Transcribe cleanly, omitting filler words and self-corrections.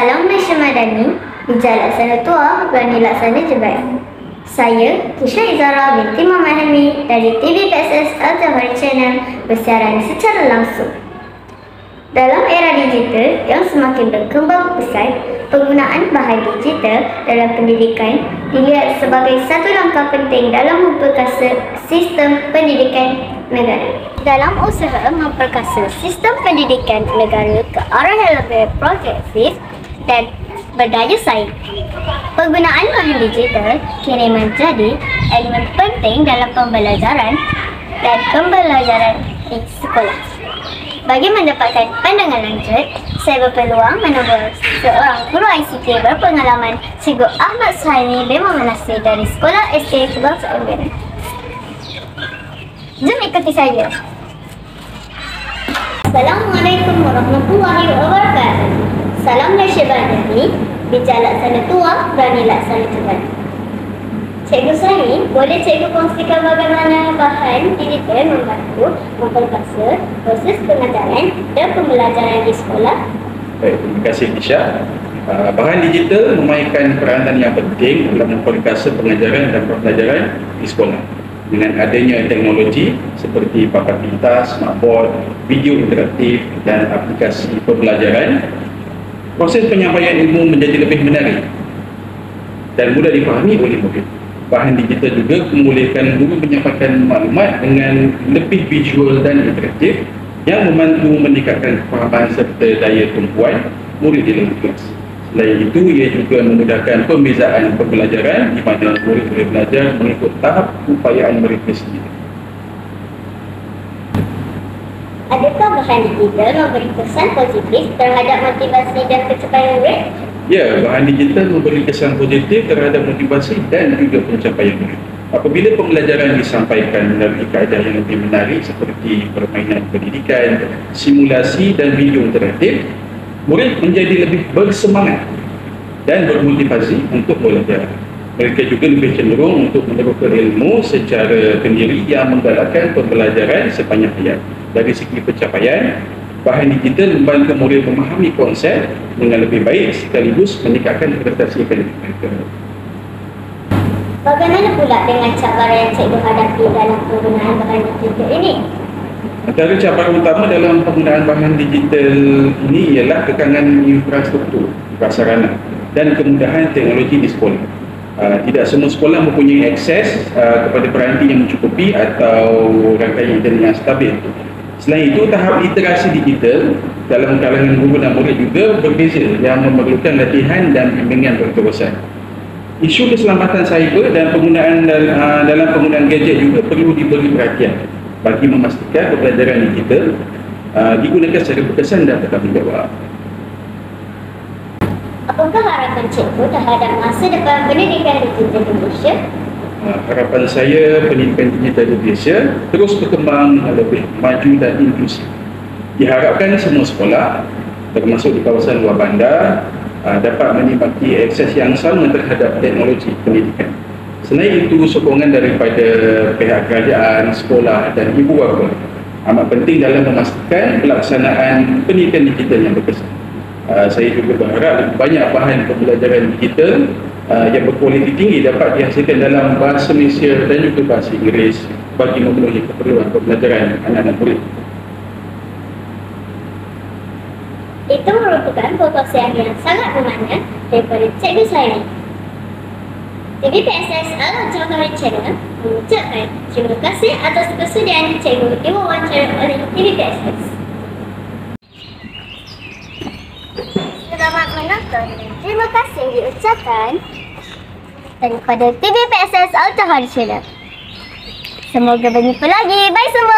Salam Malaysia Madani, bijak laksana tua, berani laksana jebat. Saya, Kisha Izara binti Muhammad Hamid dari TVPSS Al-Jawhari Channel bersiaran secara langsung. Dalam era digital yang semakin berkembang pesat, penggunaan bahan digital dalam pendidikan dilihat sebagai satu langkah penting dalam memperkasa sistem pendidikan negara. Dalam usaha memperkasa sistem pendidikan negara ke arah yang lebih progresif dan berdaya saing, penggunaan bahan digital kini menjadi elemen penting dalam pembelajaran dan pembelajaran di sekolah. Bagi mendapatkan pandangan lanjut, saya berpeluang menemui seorang guru ICT berpengalaman, Cikgu Ahmad Suhaimi bin Muhammad Nasir dari Sekolah SD Kebangsaan Benin. Jom ikuti saya. Assalamualaikum warahmatullahi wabarakatuh. Salam Malaysia Madani, bijak laksana tua, berani laksana jebat. Cikgu Suhaimi, boleh cikgu kongsikan bagaimana bahan digital membantu memperkasa proses pengajaran dan pembelajaran di sekolah? Baik, terima kasih Kisha. Bahan digital memainkan peranan yang penting dalam memperkasa pengajaran dan pembelajaran di sekolah. Dengan adanya teknologi seperti papan pintas, smartboard, video interaktif dan aplikasi pembelajaran, proses penyampaian ilmu menjadi lebih menarik dan mudah difahami oleh murid. Bahan digital juga membolehkan guru menyampaikan maklumat dengan lebih visual dan interaktif yang membantu meningkatkan kefahaman serta daya tumpuan murid di dalam kelas. Selain itu, ia juga memudahkan pembezaan pembelajaran di mana murid boleh belajar mengikut tahap upayaan mereka sendiri. Adakah bahan digital memberi kesan positif terhadap motivasi dan pencapaian murid? Ya, bahan digital memberi kesan positif terhadap motivasi dan juga pencapaian murid. Apabila pembelajaran disampaikan melalui kaedah yang lebih menarik seperti permainan pendidikan, simulasi dan video interaktif, murid menjadi lebih bersemangat dan bermotivasi untuk belajar. Mereka juga lebih cenderung untuk meneruskan ilmu secara sendiri yang menggalakkan pembelajaran sepanjang hayat. Dari segi pencapaian, bahan digital membantu murid memahami konsep dengan lebih baik sekaligus meningkatkan prestasi akademik mereka. Bagaimana pula dengan cabaran yang cikgu hadapi dalam penggunaan bahan digital ini? Antara cabaran utama dalam penggunaan bahan digital ini ialah kekangan infrastruktur, prasarana dan kemudahan teknologi di sekolah. Tidak semua sekolah mempunyai akses kepada peranti yang mencukupi atau rangkaian internet yang stabil. Selain itu, tahap literasi digital dalam kalangan guru dan murid juga berbeza yang memerlukan latihan dan bimbingan berterusan. Isu keselamatan cyber dan penggunaan dalam penggunaan gadget juga perlu diberi perhatian bagi memastikan pembelajaran digital digunakan secara berkesan dan bertanggungjawab. Apakah harapan cikgu terhadap masa depan pendidikan digital Indonesia? Harapan saya pendidikan digital Indonesia terus berkembang lebih maju dan inklusif. Diharapkan semua sekolah termasuk di kawasan luar bandar dapat menikmati akses yang sama terhadap teknologi pendidikan. Selain itu, sokongan daripada pihak kerajaan, sekolah dan ibu bapa amat penting dalam memastikan pelaksanaan pendidikan digital yang berkesan. Saya juga berharap lebih banyak bahan pembelajaran digital yang berkualiti tinggi dapat dihasilkan dalam bahasa Malaysia dan juga bahasa Inggeris bagi memenuhi keperluan pembelajaran anak-anak murid. Itu merupakan perkongsian yang sangat bermakna daripada Cikgu Suhaimi. TVPSS Al-Jawhari Channel mengucapkan terima kasih atas kesediaan cikgu diwawancara oleh TVPSS. Selamat menonton dan terima kasih diucapkan daripada TVPSS Al-Jawhari Channel. Semoga berjumpa lagi. Bye semua.